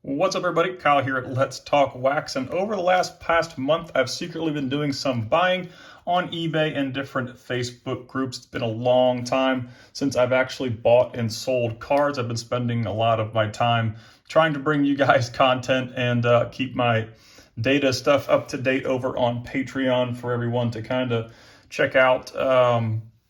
What's up, everybody? Kyle here at Let's Talk Wax. And over the past month, I've secretly been doing some buying on eBay and different Facebook groups. It's been a long time since I've actually bought and sold cards. I've been spending a lot of my time trying to bring you guys content and keep my data stuff up to date over on Patreon for everyone to kind of check out.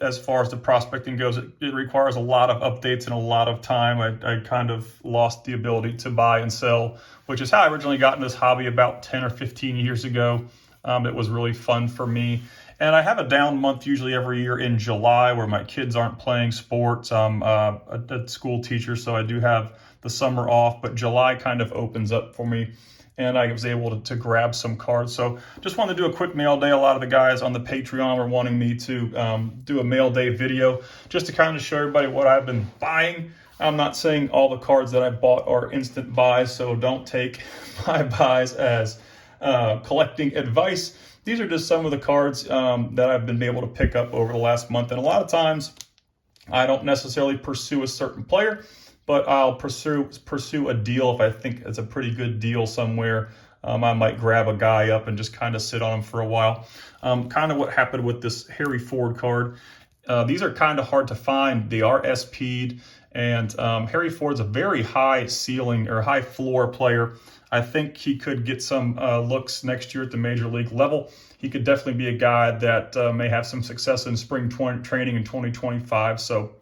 As far as the prospecting goes, it requires a lot of updates and a lot of time. I kind of lost the ability to buy and sell, which is how I originally got in this hobby about 10 or 15 years ago. It was really fun for me. And I have a down month usually every year in July where my kids aren't playing sports. I'm a school teacher, so I do have the summer off, but July kind of opens up for me. And I was able to grab some cards. So just wanted to do a quick mail day. A lot of the guys on the Patreon were wanting me to do a mail day video just to kind of show everybody what I've been buying. I'm not saying all the cards that I bought are instant buys, so don't take my buys as collecting advice. These are just some of the cards that I've been able to pick up over the last month. And a lot of times I don't necessarily pursue a certain player, but I'll pursue a deal if I think it's a pretty good deal somewhere. I might grab a guy up and just kind of sit on him for a while. Kind of what happened with this Harry Ford card. These are kind of hard to find. They are SP'd, and Harry Ford's a very high ceiling or high floor player. I think he could get some looks next year at the major league level. He could definitely be a guy that may have some success in spring training in 2025. So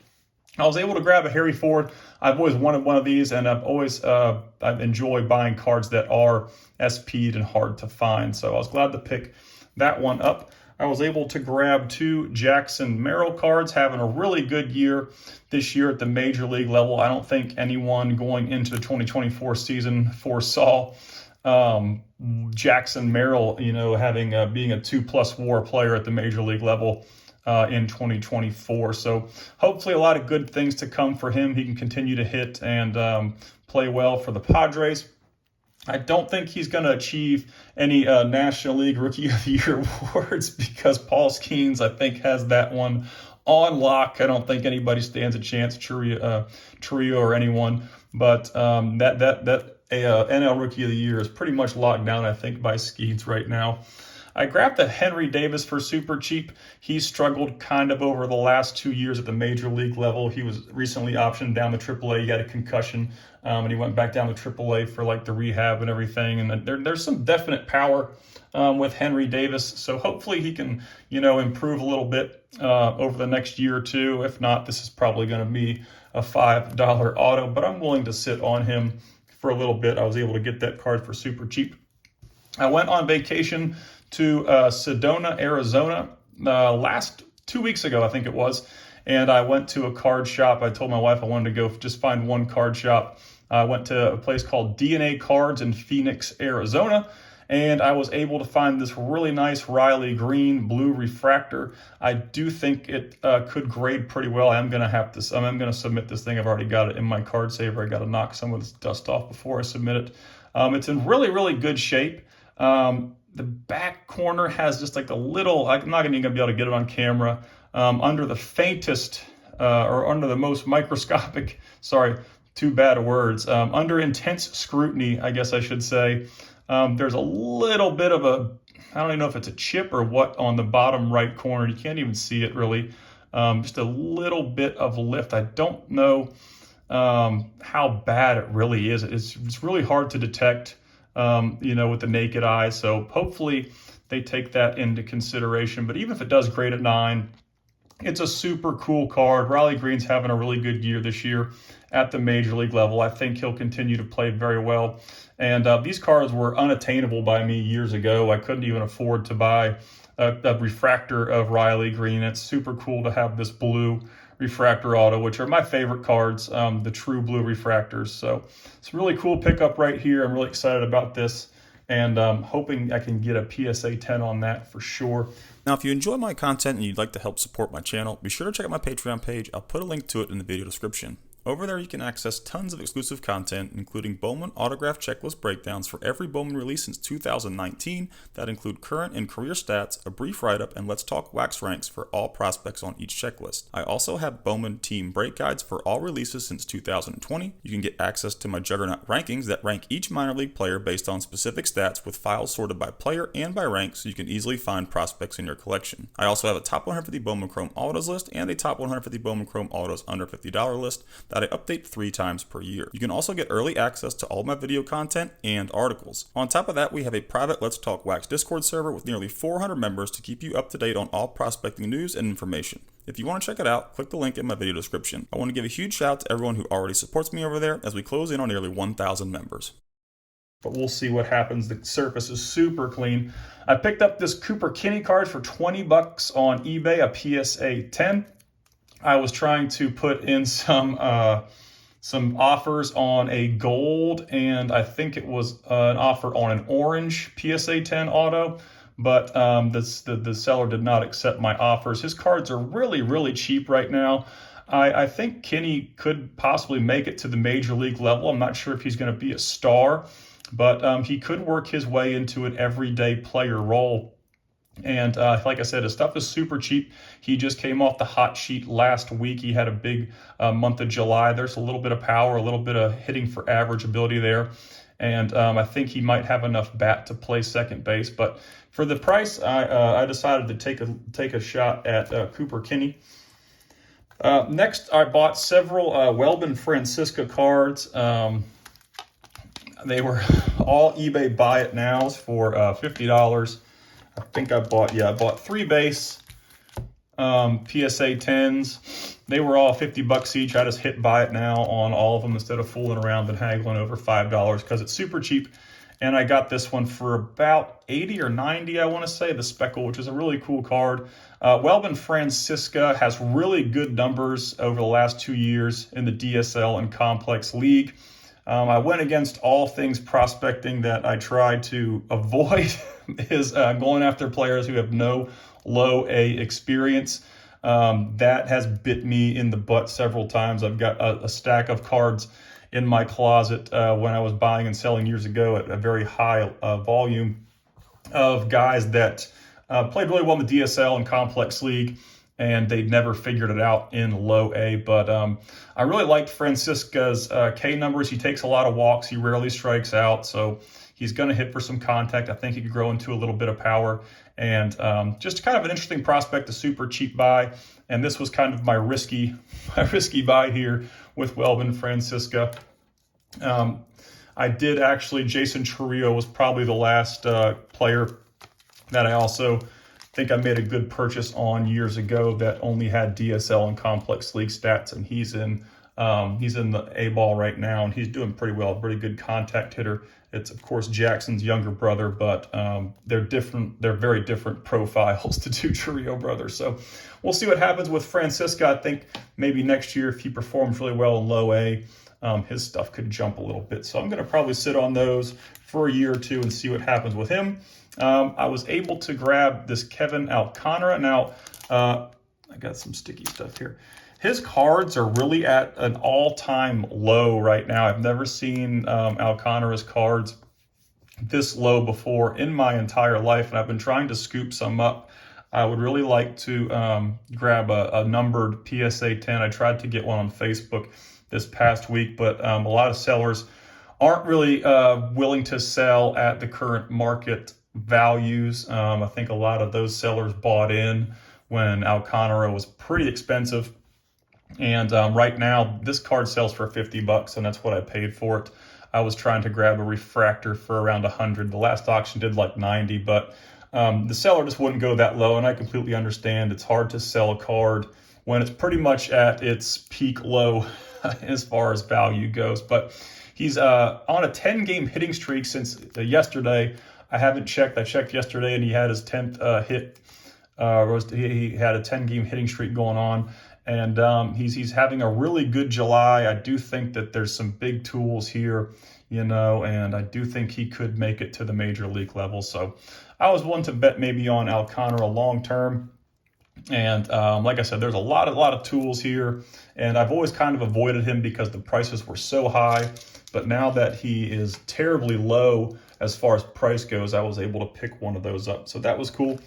I was able to grab a Harry Ford. I've always wanted one of these, and I've enjoyed buying cards that are SP'd and hard to find. So I was glad to pick that one up. I was able to grab two Jackson Merrill cards, having a really good year this year at the major league level. I don't think anyone going into the 2024 season foresaw Jackson Merrill, having being a 2+ WAR player at the major league level in 2024. So hopefully a lot of good things to come for him. He can continue to hit and play well for the Padres. I don't think he's going to achieve any National League Rookie of the Year awards because Paul Skeens, I think, has that one on lock. I don't think anybody stands a chance, Trio or anyone. But that NL Rookie of the Year is pretty much locked down, I think, by Skeens right now. I grabbed the Henry Davis for super cheap. He struggled kind of over the last 2 years at the major league level. He was recently optioned down to AAA. He had a concussion, and he went back down to AAA for like the rehab and everything. And there's some definite power with Henry Davis. So hopefully he can, improve a little bit over the next year or two. If not, this is probably going to be a $5 auto, but I'm willing to sit on him for a little bit. I was able to get that card for super cheap. I went on vacation to Sedona, Arizona, last 2 weeks ago, I think it was. And I went to a card shop. I told my wife I wanted to go just find one card shop. I went to a place called DNA Cards in Phoenix, Arizona. And I was able to find this really nice Riley Green blue refractor. I do think it could grade pretty well. I'm going to submit this thing. I've already got it in my card saver. I got to knock some of this dust off before I submit it. It's in really, really good shape. The back corner has just like a little, I'm not even going to be able to get it on camera, under the faintest or under the most microscopic, sorry, too bad words, under intense scrutiny, I guess I should say, there's a little bit of I don't even know if it's a chip or what on the bottom right corner. You can't even see it really. Just a little bit of lift. I don't know how bad it really is. It's really hard to detect. With the naked eye. So hopefully they take that into consideration. But even if it does grade at 9, it's a super cool card. Riley Green's having a really good year this year at the major league level. I think he'll continue to play very well. And these cards were unattainable by me years ago. I couldn't even afford to buy a refractor of Riley Green. It's super cool to have this blue refractor auto, which are my favorite cards, the true blue refractors. So it's a really cool pickup right here. I'm really excited about this, and hoping I can get a PSA 10 on that for sure. Now, if you enjoy my content and you'd like to help support my channel, be sure to check out my Patreon page. I'll put a link to it in the video description. Over there, you can access tons of exclusive content, including Bowman autograph checklist breakdowns for every Bowman release since 2019 that include current and career stats, a brief write-up, and Let's Talk Wax ranks for all prospects on each checklist. I also have Bowman team break guides for all releases since 2020. You can get access to my Juggernaut rankings that rank each minor league player based on specific stats with files sorted by player and by rank so you can easily find prospects in your collection. I also have a top 150 Bowman Chrome Autos list and a top 150 Bowman Chrome Autos under $50 list that I update 3 times per year. You can also get early access to all my video content and articles. On top of that, we have a private Let's Talk Wax Discord server with nearly 400 members to keep you up to date on all prospecting news and information. If you want to check it out, click the link in my video description. I want to give a huge shout out to everyone who already supports me over there as we close in on nearly 1,000 members. But we'll see what happens. The surface is super clean. I picked up this Cooper Kinney card for $20 on eBay, a PSA 10. I was trying to put in some offers on a gold, and I think it was an offer on an orange PSA 10 auto, but the seller did not accept my offers. His cards are really, really cheap right now. I think Kinney could possibly make it to the major league level. I'm not sure if he's going to be a star, but he could work his way into an everyday player role. And like I said, his stuff is super cheap. He just came off the hot sheet last week. He had a big month of July. There's a little bit of power, a little bit of hitting for average ability there. And I think he might have enough bat to play second base. But for the price, I decided to take a shot at Cooper Kinney. Next, I bought several Welbyn Francisca cards. They were all eBay buy it nows for $50. I think I bought 3 base PSA 10s. They were all $50 each. I just hit buy it now on all of them instead of fooling around and haggling over $5 because it's super cheap. And I got this one for about 80 or 90, I want to say, the Speckle, which is a really cool card. Welbyn Francisca has really good numbers over the last 2 years in the DSL and Complex League. I went against all things prospecting that I tried to avoid is going after players who have no low A experience. That has bit me in the butt several times. I've got a stack of cards in my closet when I was buying and selling years ago at a very high volume of guys that played really well in the DSL and Complex League, and they'd never figured it out in low A. But I really liked Francisca's K numbers. He takes a lot of walks. He rarely strikes out, so he's going to hit for some contact. I think he could grow into a little bit of power. And just kind of an interesting prospect, a super cheap buy. And this was kind of my risky buy here with Welbyn Francisca. I did actually, Jason Chourio was probably the last player that I also think I made a good purchase on years ago that only had DSL and Complex League stats, and he's in the A-ball right now, and he's doing pretty well, pretty good contact hitter. It's, of course, Jackson's younger brother, but they're different. They're very different profiles, the two Chourio brothers. So we'll see what happens with Francisca. I think maybe next year, if he performs really well in low A, his stuff could jump a little bit. So I'm going to probably sit on those for a year or two and see what happens with him. I was able to grab this Kevin Alcantara. Now, I got some sticky stuff here. His cards are really at an all-time low right now. I've never seen Alcantara's cards this low before in my entire life, and I've been trying to scoop some up. I would really like to grab a numbered PSA 10. I tried to get one on Facebook this past week, but a lot of sellers aren't really willing to sell at the current market values. I think a lot of those sellers bought in when Alcantara was pretty expensive. And right now, this card sells for $50, and that's what I paid for it. I was trying to grab a refractor for around $100. The last auction did like $90, but the seller just wouldn't go that low, and I completely understand. It's hard to sell a card when it's pretty much at its peak low as far as value goes. But he's on a 10-game hitting streak since yesterday. I haven't checked. I checked yesterday, and he had his 10th hit. He had a 10-game hitting streak going on. And he's having a really good July. I do think that there's some big tools here, and I do think he could make it to the major league level. So I was willing to bet maybe on Alcantara long term. And like I said, there's a lot of tools here, and I've always kind of avoided him because the prices were so high. But now that he is terribly low as far as price goes, I was able to pick one of those up. So that was cool.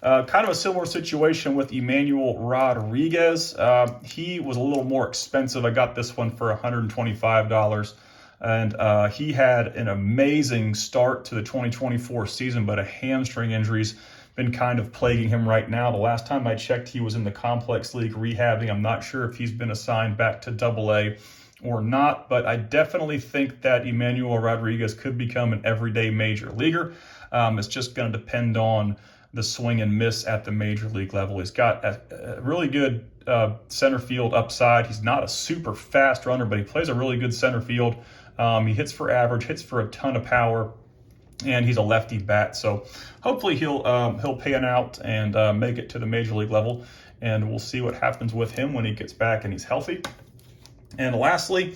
Kind of a similar situation with Emmanuel Rodriguez. He was a little more expensive. I got this one for $125. And he had an amazing start to the 2024 season, but a hamstring injury's been kind of plaguing him right now. The last time I checked, he was in the complex league rehabbing. I'm not sure if he's been assigned back to AA or not, but I definitely think that Emmanuel Rodriguez could become an everyday major leaguer. It's just going to depend on the swing and miss at the major league level. He's got a really good center field upside. He's not a super fast runner, but he plays a really good center field. He hits for average, hits for a ton of power, and he's a lefty bat. So hopefully he'll pan out and make it to the major league level, and we'll see what happens with him when he gets back and he's healthy. And lastly,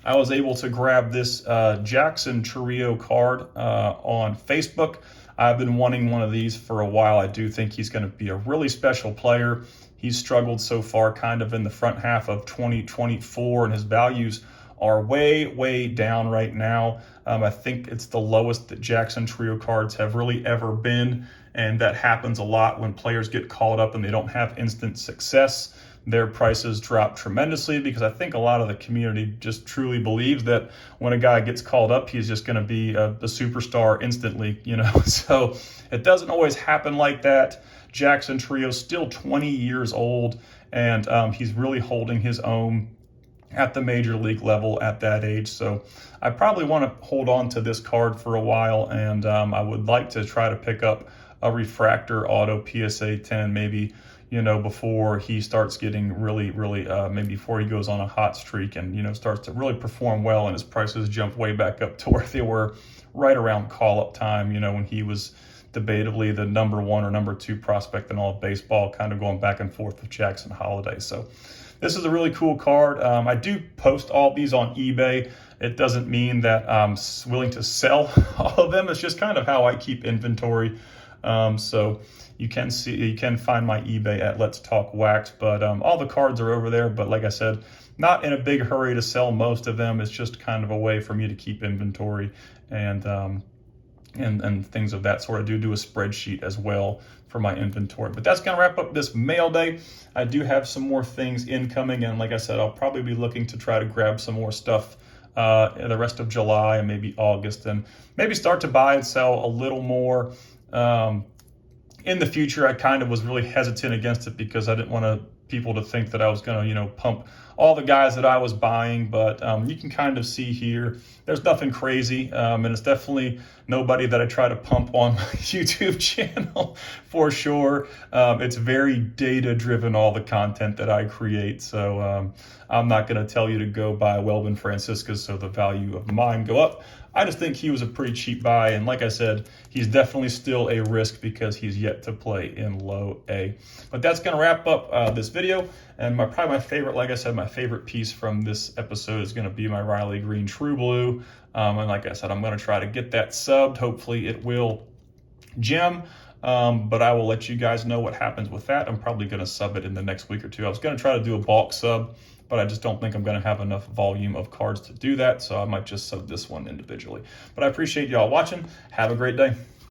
I was able to grab this Jackson Trio card on Facebook. I've been wanting one of these for a while. I do think he's going to be a really special player. He's struggled so far kind of in the front half of 2024, and his values are way down right now. I think it's the lowest that Jackson Trio cards have really ever been, and that happens a lot when players get called up and they don't have instant success. Their prices drop tremendously because I think a lot of the community just truly believes that when a guy gets called up, he's just going to be a superstar instantly, So it doesn't always happen like that. Jackson Trio's still 20 years old, and he's really holding his own at the major league level at that age. So I probably want to hold on to this card for a while, and I would like to try to pick up a refractor auto PSA 10 maybe, before he starts getting really, maybe before he goes on a hot streak and, starts to really perform well and his prices jump way back up to where they were right around call-up time, when he was debatably the number 1 or number 2 prospect in all of baseball, kind of going back and forth with Jackson Holliday. So this is a really cool card. I do post all these on eBay. It doesn't mean that I'm willing to sell all of them. It's just kind of how I keep inventory. So you can find my eBay at Let's Talk Wax, but all the cards are over there. But like I said, not in a big hurry to sell most of them. It's just kind of a way for me to keep inventory and things of that sort. I do a spreadsheet as well for my inventory. But that's going to wrap up this mail day. I do have some more things incoming, and like I said, I'll probably be looking to try to grab some more stuff the rest of July and maybe August, and maybe start to buy and sell a little more in the future. I kind of was really hesitant against it because I didn't want people to think that I was going to, pump all the guys that I was buying, but you can kind of see here, there's nothing crazy, and it's definitely nobody that I try to pump on my YouTube channel for sure. It's very data-driven, all the content that I create, so I'm not going to tell you to go buy Welbyn Francisca so the value of mine go up. I just think he was a pretty cheap buy, and like I said, he's definitely still a risk because he's yet to play in low A. But that's going to wrap up this video, and probably my favorite, like I said, my favorite piece from this episode is going to be my Riley Green True Blue, and like I said, I'm going to try to get that subbed. Hopefully it will gem, but I will let you guys know what happens with that. I'm probably going to sub it in the next week or two. I was going to try to do a bulk sub, but I just don't think I'm going to have enough volume of cards to do that, so I might just sub this one individually. But I appreciate y'all watching. Have a great day.